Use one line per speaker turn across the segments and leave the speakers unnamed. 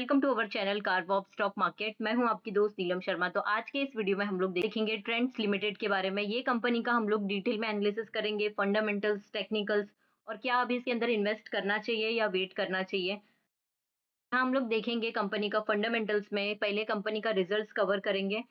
Welcome to our channel कारवॉब stock market. मैं हूं आपकी दोस्त नीलम शर्मा। तो आज के इस वीडियो में हम लोग देखेंगे ट्रेंड्स लिमिटेड के बारे में। ये कंपनी का हम लोग डिटेल में एनालिसिस करेंगे, फंडामेंटल्स, टेक्निकल्स और क्या अभी इसके अंदर इन्वेस्ट करना चाहिए या वेट करना चाहिए। यहाँ हम लोग देखेंगे कंपनी का फंडामेंटल्स में पहले कंपनी का रिजल्ट्स कवर करेंगे।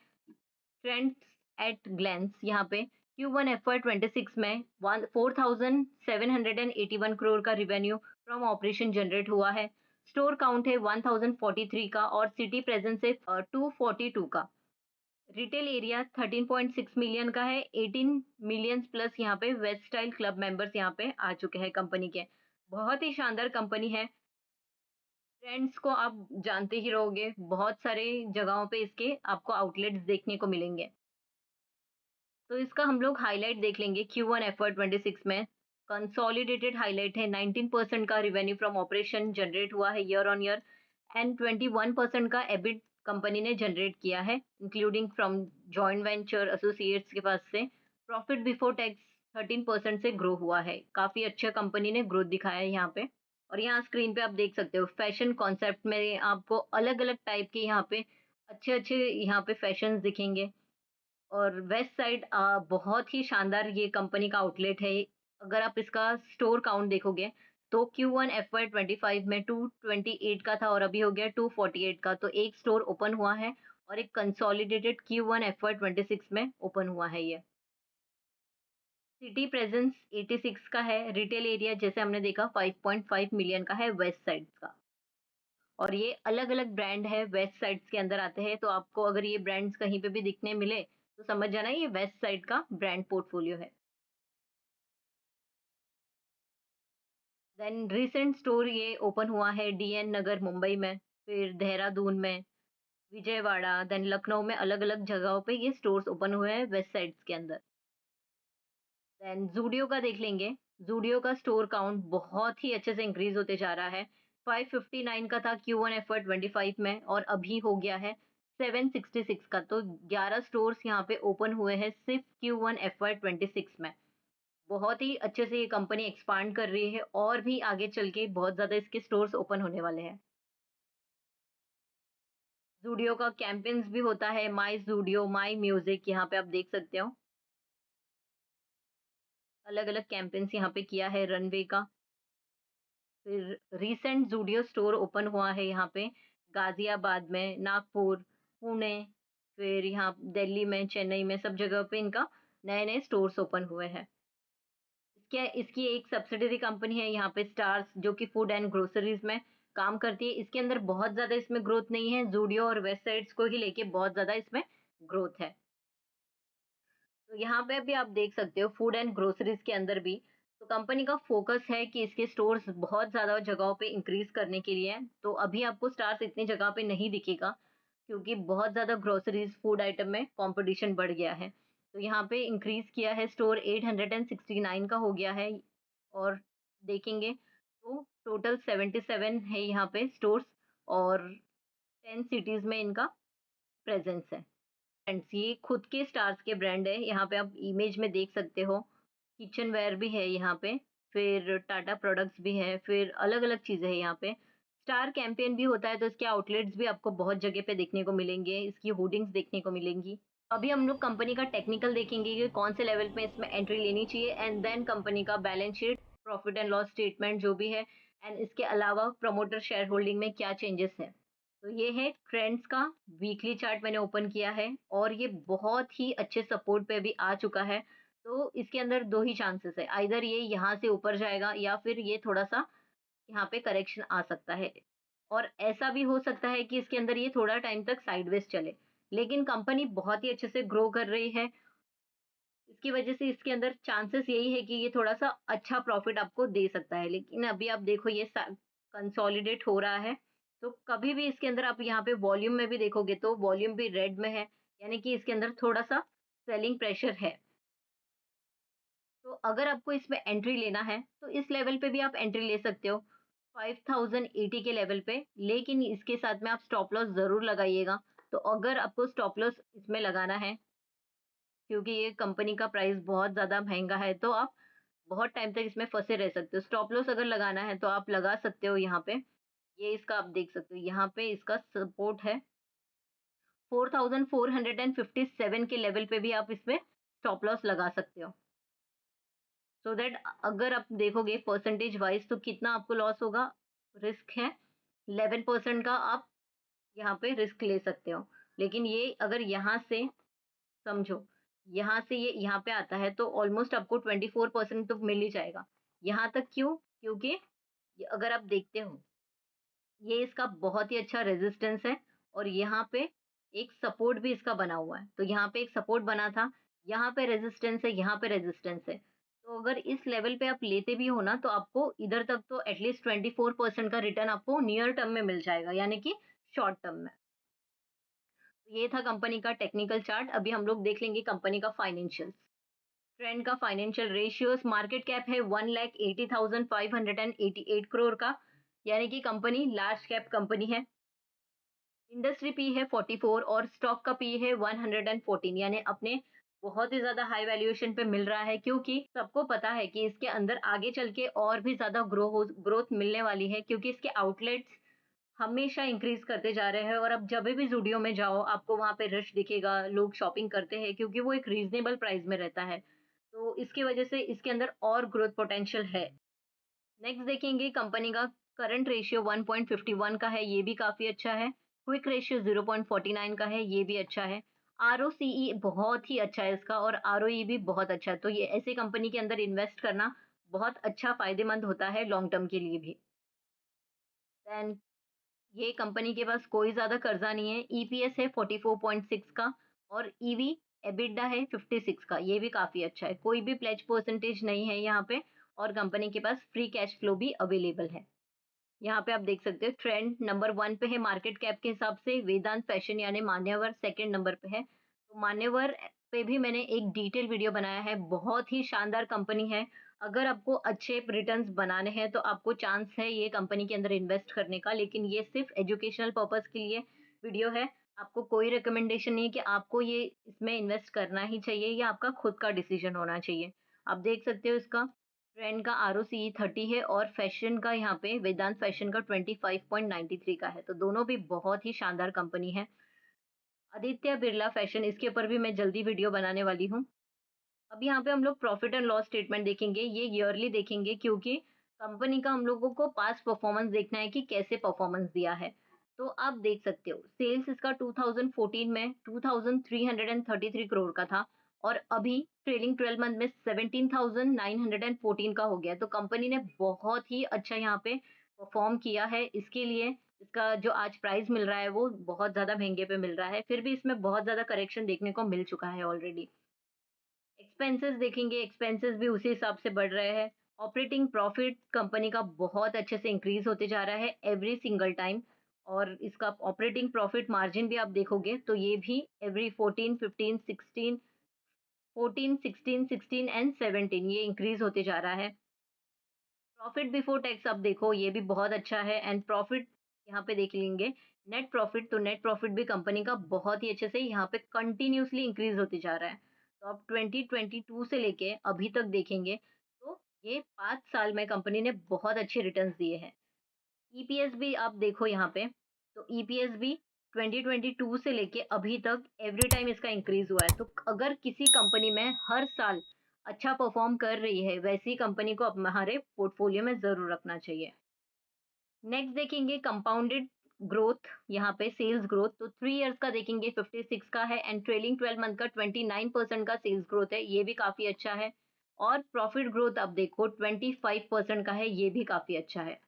ट्रेंड्स एट ग्लैंस यहाँ पे Q1 FY26 में 4781 करोड़ का रिवेन्यू फ्रॉम ऑपरेशन जनरेट हुआ है। स्टोर काउंट है 1043 का और सिटी प्रेजेंस है 242 का। रिटेल एरिया 13.6 मिलियन का है। 18 मिलियन प्लस यहाँ पे वेस्ट स्टाइल क्लब मेंबर्स यहाँ पे आ चुके हैं कंपनी के। बहुत ही शानदार कंपनी है। ट्रेंड्स को आप जानते ही रहोगे, बहुत सारे जगहों पे इसके आपको आउटलेट्स देखने को मिलेंगे। तो इसका हम लोग हाईलाइट देख लेंगे। Q1 FY26 में कंसोलिडेटेड हाईलाइट है 19% का रिवेन्यू फ्रॉम ऑपरेशन जनरेट हुआ है ईयर ऑन ईयर एंड 21% का एबिट कंपनी ने जनरेट किया है including from joint venture associates के पास से। प्रॉफिट बिफोर टैक्स 13% से ग्रो हुआ है। काफ़ी अच्छा कंपनी ने ग्रोथ दिखाया है यहाँ पे। और यहाँ स्क्रीन पे आप देख सकते हो फैशन कॉन्सेप्ट में आपको अलग अलग टाइप के यहाँ पे अच्छे अच्छे यहाँ पे फैशन दिखेंगे। और वेस्ट साइड बहुत ही शानदार ये कंपनी का आउटलेट है। अगर आप इसका स्टोर काउंट देखोगे तो Q1 FY25 में 228 का था और अभी हो गया 248 का। तो एक स्टोर ओपन हुआ है और एक कंसोलिडेटेड Q1 FY26 में ओपन हुआ है ये। सिटी प्रेजेंस 86 का है। रिटेल एरिया जैसे हमने देखा 5.5 मिलियन का है वेस्ट साइड का। और ये अलग अलग ब्रांड है वेस्ट साइड्स के अंदर आते हैं। तो आपको अगर ये ब्रांड्स कहीं पे भी दिखने मिले तो समझ जाना ये वेस्ट साइड का ब्रांड पोर्टफोलियो है। देन रिसेंट स्टोर ये ओपन हुआ है DN नगर मुंबई में, फिर देहरादून में, विजयवाड़ा, देन लखनऊ में अलग अलग जगहों पे ये स्टोर्स ओपन हुए हैं वेस्ट साइड्स के अंदर। देन जूडियो का देख लेंगे। जूडियो का स्टोर काउंट बहुत ही अच्छे से इंक्रीज होते जा रहा है। 559 का था Q1 FY25 में और अभी हो गया है 766 का। तो 11 स्टोर्स यहाँ पे ओपन हुए हैं सिर्फ Q1 FY26 में। बहुत ही अच्छे से ये कंपनी एक्सपांड कर रही है और भी आगे चल के बहुत ज़्यादा इसके स्टोर्स ओपन होने वाले हैं। जूडियो का कैंपेन्स भी होता है, माई जूडियो, माई म्यूजिक, यहाँ पे आप देख सकते हो अलग अलग कैंपेन्स यहाँ पे किया है रनवे का। फिर रीसेंट जूडियो स्टोर ओपन हुआ है यहाँ पे गाजियाबाद में, नागपुर, पुणे, फिर यहाँ दिल्ली में, चेन्नई में, सब जगह पे इनका नए नए स्टोर्स ओपन हुए हैं। इसकी एक सब्सिडरी कंपनी है यहाँ पे स्टार्स, जो कि फूड एंड ग्रोसरीज में काम करती है। इसके अंदर बहुत ज़्यादा इसमें ग्रोथ नहीं है, जूडियो और वेस्ट साइड्स को ही लेके बहुत ज़्यादा इसमें ग्रोथ है। तो यहाँ पे भी आप देख सकते हो फूड एंड ग्रोसरीज के अंदर भी तो कंपनी का फोकस है कि इसके स्टोर्स बहुत ज़्यादा जगहों पे इंक्रीज करने के लिए है। तो अभी आपको स्टार्स इतनी जगह पे नहीं दिखेगा क्योंकि बहुत ज़्यादा ग्रोसरीज फूड आइटम में कंपटीशन बढ़ गया है। तो यहाँ पे इंक्रीज किया है, स्टोर 869 का हो गया है। और देखेंगे तो टोटल 77 है यहाँ पे स्टोर्स और 10 सिटीज़ में इनका प्रेजेंस है। ब्रांड्स ये खुद के स्टार्स के ब्रांड है। यहाँ पे आप इमेज में देख सकते हो किचन वेयर भी है यहाँ पे, फिर टाटा प्रोडक्ट्स भी है, फिर अलग अलग चीज़ें हैं यहाँ पे। स्टार कैंपेन भी होता है तो इसके आउटलेट्स भी आपको बहुत जगह पे देखने को मिलेंगे, इसकी होर्डिंग्स देखने को मिलेंगी। अभी हम लोग कंपनी का टेक्निकल देखेंगे कि कौन से लेवल पे इसमें एंट्री लेनी चाहिए एंड देन कंपनी का balance sheet, profit and loss statement जो भी है एंड इसके अलावा प्रमोटर शेयर होल्डिंग में क्या चेंजेस है। तो ये है ट्रेंड्स का वीकली चार्ट मैंने ओपन किया है और ये बहुत ही अच्छे सपोर्ट पे भी आ चुका है। तो इसके अंदर दो ही चांसेस है, आइदर ये यहाँ से ऊपर जाएगा या फिर ये थोड़ा सा यहाँ पे करेक्शन आ सकता है। और ऐसा भी हो सकता है कि इसके अंदर ये थोड़ा टाइम तक साइडवेज चले, लेकिन कंपनी बहुत ही अच्छे से ग्रो कर रही है। इसकी वजह से इसके अंदर चांसेस यही है कि ये थोड़ा सा अच्छा प्रॉफिट आपको दे सकता है। लेकिन अभी आप देखो ये कंसोलिडेट हो रहा है तो कभी भी इसके अंदर आप यहाँ पे वॉल्यूम में भी देखोगे तो वॉल्यूम भी रेड में है, यानी कि इसके अंदर थोड़ा सा सेलिंग प्रेशर है। तो अगर आपको इसमें एंट्री लेना है तो इस लेवल पे भी आप एंट्री ले सकते हो 5080 के लेवल पे, लेकिन इसके साथ में आप स्टॉप लॉस ज़रूर लगाइएगा। तो अगर आपको स्टॉप लॉस इसमें लगाना है क्योंकि ये कंपनी का प्राइस बहुत ज़्यादा महंगा है तो आप बहुत टाइम तक इसमें फँसे रह सकते हो। स्टॉप लॉस अगर लगाना है तो आप लगा सकते हो यहाँ पे ये इसका आप देख सकते हो, यहाँ पे इसका सपोर्ट है 4457 के लेवल पे भी आप इसमें स्टॉप लॉस लगा सकते हो। सो दैट अगर आप देखोगे परसेंटेज वाइज तो कितना आपको लॉस होगा, रिस्क है 11% का, आप यहाँ पे रिस्क ले सकते हो। लेकिन ये अगर यहाँ से समझो, यहाँ से ये यहाँ पे आता है तो ऑलमोस्ट आपको 24% तो मिल ही जाएगा। यहाँ तक क्यों? क्योंकि अगर आप देखते हो, ये इसका बहुत ही अच्छा रेजिस्टेंस है और यहाँ पे एक सपोर्ट भी इसका बना हुआ है। तो यहाँ पे एक सपोर्ट बना था, यहाँ पे रेजिस्टेंस है, यहाँ पे रेजिस्टेंस है। तो अगर इस लेवल पे आप लेते भी हो ना, तो आपको इधर तक तो एटलीस्ट 24% का रिटर्न आपको नियर टर्म में मिल जाएगा, यानी कि शॉर्ट टर्म में। ये था कंपनी का टेक्निकल चार्ट। अभी हम लोग देख लेंगे कंपनी का फाइनेंशियल। ट्रेंड का फाइनेंशियल रेशियोज, मार्केट कैप है 1,80,588 करोड़ का, यानी कि कंपनी लार्ज कैप कंपनी है। इंडस्ट्री पी है 44 और स्टॉक का पी है 114, यानी अपने बहुत ही ज्यादा हाई वैल्यूएशन पे मिल रहा है, क्योंकि सबको पता है कि इसके अंदर आगे चल के और भी ज्यादा ग्रोथ मिलने वाली है, क्योंकि इसके आउटलेट्स हमेशा इंक्रीज करते जा रहे हैं। और अब जब भी ज़ूडियो में जाओ, आपको वहाँ पे रश दिखेगा, लोग शॉपिंग करते हैं क्योंकि वो एक रीज़नेबल प्राइस में रहता है। तो इसकी वजह से इसके अंदर और ग्रोथ पोटेंशियल है। नेक्स्ट देखेंगे कंपनी का करंट रेशियो 1.51 का है, ये भी काफ़ी अच्छा है। क्विक रेशियो 0.49 का है, ये भी अच्छा है। आरओसीई बहुत ही अच्छा है इसका और आरओई भी बहुत अच्छा है। तो ये ऐसी कंपनी के अंदर इन्वेस्ट करना बहुत अच्छा फ़ायदेमंद होता है लॉन्ग टर्म के लिए भी। देन ये कंपनी के पास कोई ज़्यादा कर्जा नहीं है। ईपीएस है 44.6 का और ईवी एबिटडा है 56 का, ये भी काफ़ी अच्छा है। कोई भी प्लेज परसेंटेज नहीं है यहाँ पे और कंपनी के पास फ्री कैश फ्लो भी अवेलेबल है। यहाँ पे आप देख सकते हो ट्रेंड नंबर 1 पे है मार्केट कैप के हिसाब से, वेदांत फैशन यानी मान्यवर सेकंड नंबर पे है। तो मान्यवर पे भी मैंने एक डिटेल वीडियो बनाया है, बहुत ही शानदार कंपनी है। अगर आपको अच्छे रिटर्न्स बनाने हैं तो आपको चांस है ये कंपनी के अंदर इन्वेस्ट करने का, लेकिन ये सिर्फ एजुकेशनल पर्पस के लिए वीडियो है। आपको कोई रिकमेंडेशन नहीं है कि आपको ये इसमें इन्वेस्ट करना ही चाहिए, या आपका खुद का डिसीजन होना चाहिए। आप देख सकते हो इसका ट्रेंड का आरओसीई 30 है और फैशन का यहाँ पे वेदांत फैशन का 25.93 का है। तो दोनों भी बहुत ही शानदार कंपनी है। आदित्य बिरला फैशन, इसके ऊपर भी मैं जल्दी वीडियो बनाने वाली हूँ। अब यहाँ पे हम लोग प्रॉफिट एंड लॉस स्टेटमेंट देखेंगे, ये ईयरली देखेंगे क्योंकि कंपनी का हम लोगों को पास्ट परफॉर्मेंस देखना है कि कैसे परफॉर्मेंस दिया है। तो आप देख सकते हो सेल्स इसका 2014 में 2333 करोड़ का था और अभी ट्रेलिंग 12 मंथ में 17,914 का हो गया। तो कंपनी ने बहुत ही अच्छा यहाँ पे परफॉर्म किया है। इसके लिए इसका जो आज प्राइस मिल रहा है वो बहुत ज्यादा महंगे पे मिल रहा है, फिर भी इसमें बहुत ज्यादा करेक्शन देखने को मिल चुका है ऑलरेडी। एक्सपेंसेस देखेंगे, एक्सपेंसेस भी उसी हिसाब से बढ़ रहे हैं। ऑपरेटिंग प्रॉफिट कंपनी का बहुत अच्छे से इंक्रीज होते जा रहा है एवरी सिंगल टाइम। और इसका ऑपरेटिंग प्रॉफिट मार्जिन भी आप देखोगे तो ये भी एवरी 14 15 16 14 16 16 एंड 17 ये इंक्रीज होते जा रहा है। प्रॉफिट बिफोर टैक्स आप देखो, ये भी बहुत अच्छा है। एंड प्रॉफिट यहाँ पे देख लेंगे नेट प्रॉफिट, तो नेट प्रॉफिट भी कंपनी का बहुत ही अच्छे से यहाँ पे कंटिन्यूअसली इंक्रीज होते जा रहा है। तो आप 2022 से लेके अभी तक देखेंगे तो ये 5 साल में कंपनी ने बहुत अच्छे रिटर्न्स दिए हैं। ईपीएस भी आप देखो यहाँ पे, तो ईपीएस भी 2022 से लेके अभी तक एवरी टाइम इसका इंक्रीज हुआ है। तो अगर किसी कंपनी में हर साल अच्छा परफॉर्म कर रही है, वैसी कंपनी को हमारे पोर्टफोलियो में जरूर रखना चाहिए। नेक्स्ट देखेंगे कंपाउंडेड ग्रोथ, यहाँ पे सेल्स ग्रोथ, तो 3 इयर्स का देखेंगे 56 का है एंड ट्रेलिंग 12 मंथ का 29% का सेल्स ग्रोथ है, ये भी काफी अच्छा है। और प्रॉफिट ग्रोथ आप देखो 25% का है, ये भी काफी अच्छा है।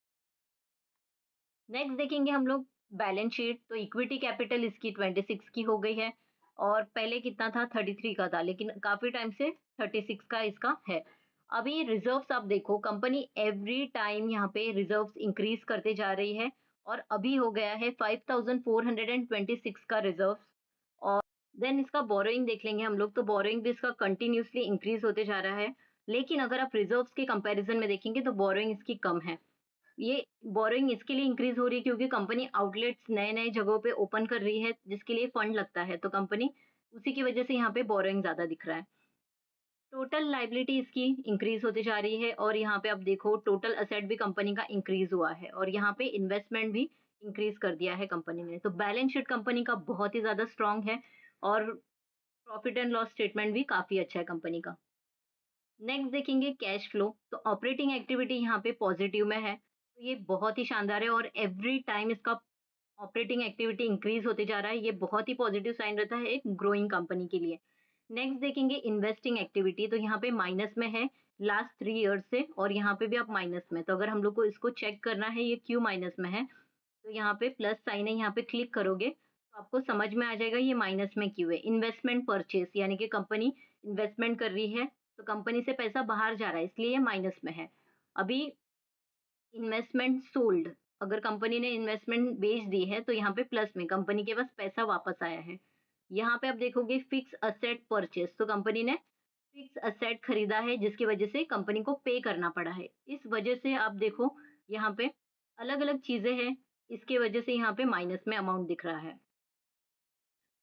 नेक्स्ट देखेंगे हम लोग बैलेंस शीट, तो इक्विटी कैपिटल इसकी 26 की हो गई है और पहले कितना था 33 का था, लेकिन काफी टाइम से 36 का इसका है। अभी रिजर्व्स आप देखो, कंपनी एवरी टाइम यहाँ पे रिजर्व्स इंक्रीज करते जा रही है और अभी हो गया है 5426 का रिजर्व। और देन इसका बोरोइंग देख लेंगे हम लोग, तो बोरोइंग भी इसका कंटिन्यूसली इंक्रीज होते जा रहा है। लेकिन अगर आप रिजर्व्स के कंपैरिजन में देखेंगे तो बोरोइंग इसकी कम है। ये बोरोइंग इसके लिए इंक्रीज हो रही है क्योंकि कंपनी आउटलेट्स नए नए जगहों पे ओपन कर रही है, जिसके लिए फंड लगता है, तो कंपनी उसी की वजह से यहाँ पे बोरोइंग ज्यादा दिख रहा है। टोटल लायबिलिटी इसकी इंक्रीज़ होती जा रही है और यहाँ पे अब देखो टोटल असेट भी कंपनी का इंक्रीज़ हुआ है और यहाँ पे इन्वेस्टमेंट भी इंक्रीज़ कर दिया है कंपनी ने। तो बैलेंस शीट कंपनी का बहुत ही ज़्यादा स्ट्रॉन्ग है और प्रॉफिट एंड लॉस स्टेटमेंट भी काफ़ी अच्छा है कंपनी का। नेक्स्ट देखेंगे कैश फ्लो, तो ऑपरेटिंग एक्टिविटी यहाँ पे पॉजिटिव में है, तो ये बहुत ही शानदार है और एवरी टाइम इसका ऑपरेटिंग एक्टिविटी इंक्रीज होते जा रहा है। ये बहुत ही पॉजिटिव साइन रहता है एक ग्रोइंग कंपनी के लिए। नेक्स्ट देखेंगे इन्वेस्टिंग एक्टिविटी, तो यहाँ पे माइनस में है लास्ट 3 ईयर्स से और यहाँ पे भी अब माइनस में। तो अगर हम लोग को इसको चेक करना है ये क्यों माइनस में है, तो यहाँ पे प्लस साइन है, यहाँ पे क्लिक करोगे तो आपको समझ में आ जाएगा ये माइनस में क्यों है। इन्वेस्टमेंट परचेस यानी कि कंपनी इन्वेस्टमेंट कर रही है, तो कंपनी से पैसा बाहर जा रहा है इसलिए ये माइनस में है। अभी इन्वेस्टमेंट सोल्ड, अगर कंपनी ने इन्वेस्टमेंट बेच दी है तो यहाँ पे प्लस में कंपनी के पास पैसा वापस आया है। यहाँ पे आप देखोगे फिक्स असेट परचेस, तो कंपनी ने फिक्स असेट खरीदा है जिसकी वजह से कंपनी को पे करना पड़ा है। इस वजह से आप देखो यहाँ पे अलग अलग चीजें हैं, इसके वजह से यहाँ पे माइनस में अमाउंट दिख रहा है।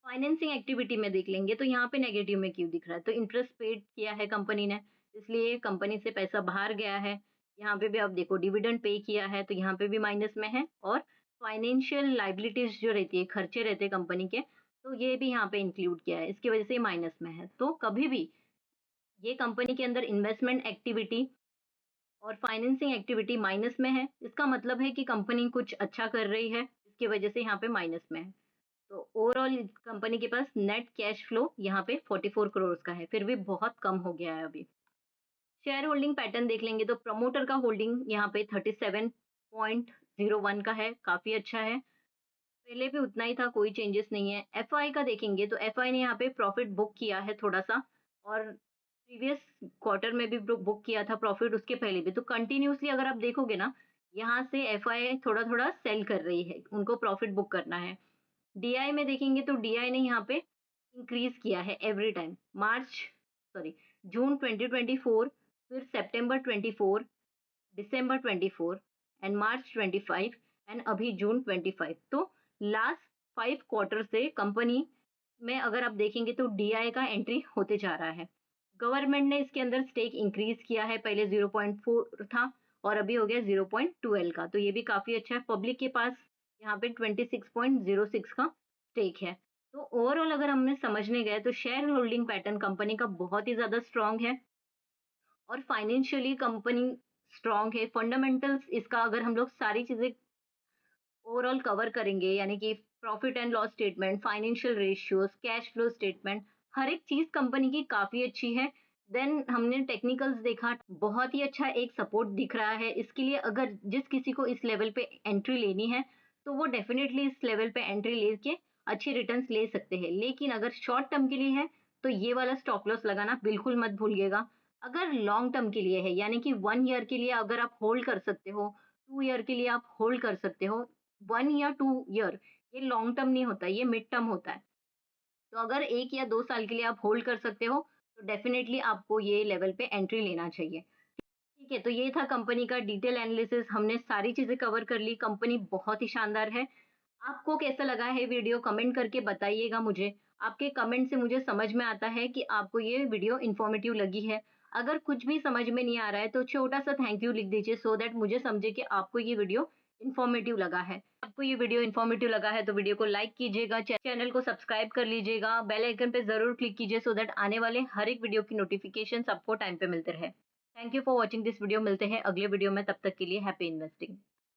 फाइनेंसिंग एक्टिविटी में देख लेंगे तो यहाँ पे नेगेटिव में क्यों दिख रहा है, तो इंटरेस्ट पेड किया है कंपनी ने, इसलिए कंपनी से पैसा बाहर गया है। यहाँ पे भी आप देखो डिविडेंड पे किया है तो यहाँ पे भी माइनस में है और फाइनेंशियल लाइबिलिटीज जो रहती है, खर्चे रहते हैं कंपनी के, तो ये भी यहाँ पे इंक्लूड किया है, इसकी वजह से माइनस में है। तो कभी भी ये कंपनी के अंदर इन्वेस्टमेंट एक्टिविटी और फाइनेंसिंग एक्टिविटी माइनस में है, इसका मतलब है कि कंपनी कुछ अच्छा कर रही है, इसकी वजह से यहाँ पे माइनस में है। तो ओवरऑल कंपनी के पास नेट कैश फ्लो यहाँ पे 44 करोड़ का है, फिर भी बहुत कम हो गया है अभी। शेयर होल्डिंग पैटर्न देख लेंगे तो प्रमोटर का होल्डिंग यहाँ पे 37.01 का है, काफ़ी अच्छा है। पहले भी उतना ही था, कोई चेंजेस नहीं है। एफआई का देखेंगे तो एफआई ने यहाँ पे प्रॉफिट बुक किया है थोड़ा-सा और प्रीवियस क्वार्टर में भी बुक किया था प्रॉफिट, उसके पहले भी। तो कंटिन्यूअसली अगर आप देखोगे ना, यहाँ से एफआई थोड़ा-थोड़ा सेल कर रही है, उनको प्रॉफिट बुक करना है। डीआई में देखेंगे तो डीआई ने यहाँ पे इंक्रीज किया है एवरी टाइम। जून 2024, फिर सितंबर 24, दिसंबर 24 एंड मार्च 25 एंड अभी जून 25। तो लास्ट 5 क्वार्टर से कंपनी में अगर आप देखेंगे तो डीआई का एंट्री होते जा रहा है। गवर्नमेंट ने इसके अंदर स्टेक इंक्रीज किया है, पहले 0.4 था और अभी हो गया 0.12 का, तो ये भी काफ़ी अच्छा है। पब्लिक के पास यहाँ पे 26.06 का स्टेक है। तो ओवरऑल अगर हमने समझने गए तो शेयर होल्डिंग पैटर्न कंपनी का बहुत ही ज़्यादा स्ट्रॉन्ग है और फाइनेंशियली कंपनी स्ट्रॉन्ग है। फंडामेंटल्स इसका अगर हम लोग सारी चीज़ें ओवरऑल कवर करेंगे यानी कि profit and loss statement, financial ratios, cash flow statement, हर एक चीज़ कंपनी की काफ़ी अच्छी है। देन हमने टेक्निकल्स देखा, बहुत ही अच्छा एक सपोर्ट दिख रहा है। इसके लिए अगर जिस किसी को इस लेवल पे एंट्री लेनी है, तो वो डेफ़िनेटली इस लेवल पे एंट्री लेके अच्छी रिटर्न्स ले सकते हैं। लेकिन अगर शॉर्ट टर्म के लिए है, तो ये वाला स्टॉप लॉस लगाना बिल्कुल मत भूलिएगा। अगर लॉन्ग टर्म के लिए है, यानी कि 1 ईयर के लिए अगर आप होल्ड कर सकते हो, 2 ईयर के लिए आप होल्ड कर सकते हो, 1 या 2 ईयर, ये लॉन्ग टर्म नहीं होता, ये मिड टर्म होता है। तो अगर 1 या 2 साल के लिए आप होल्ड कर सकते हो, तो डेफ़िनेटली आपको ये लेवल पे एंट्री लेना चाहिए। ठीक है, तो ये था कंपनी का डिटेल एनालिसिस, हमने सारी चीज़ें कवर कर ली, कंपनी बहुत ही शानदार है। आपको कैसा लगा है वीडियो कमेंट करके बताइएगा मुझे। आपके कमेंट से मुझे समझ में आता है कि आपको ये वीडियो इन्फॉर्मेटिव लगी है। अगर कुछ भी समझ में नहीं आ रहा है तो छोटा-सा थैंक यू लिख दीजिए सो दैट मुझे समझे कि आपको ये वीडियो इन्फॉर्मेटिव लगा है। आपको ये वीडियो इन्फॉर्मेटिव लगा है तो वीडियो को लाइक कीजिएगा, चैनल को सब्सक्राइब कर लीजिएगा, बेल आइकन पे ज़रूर क्लिक कीजिए सो दैट आने वाले हर एक वीडियो की नोटिफ़िकेशंस आपको टाइम पे मिलते रहे। Thank you for watching this video, मिलते हैं अगले वीडियो में, तब तक के लिए हैप्पी इन्वेस्टिंग।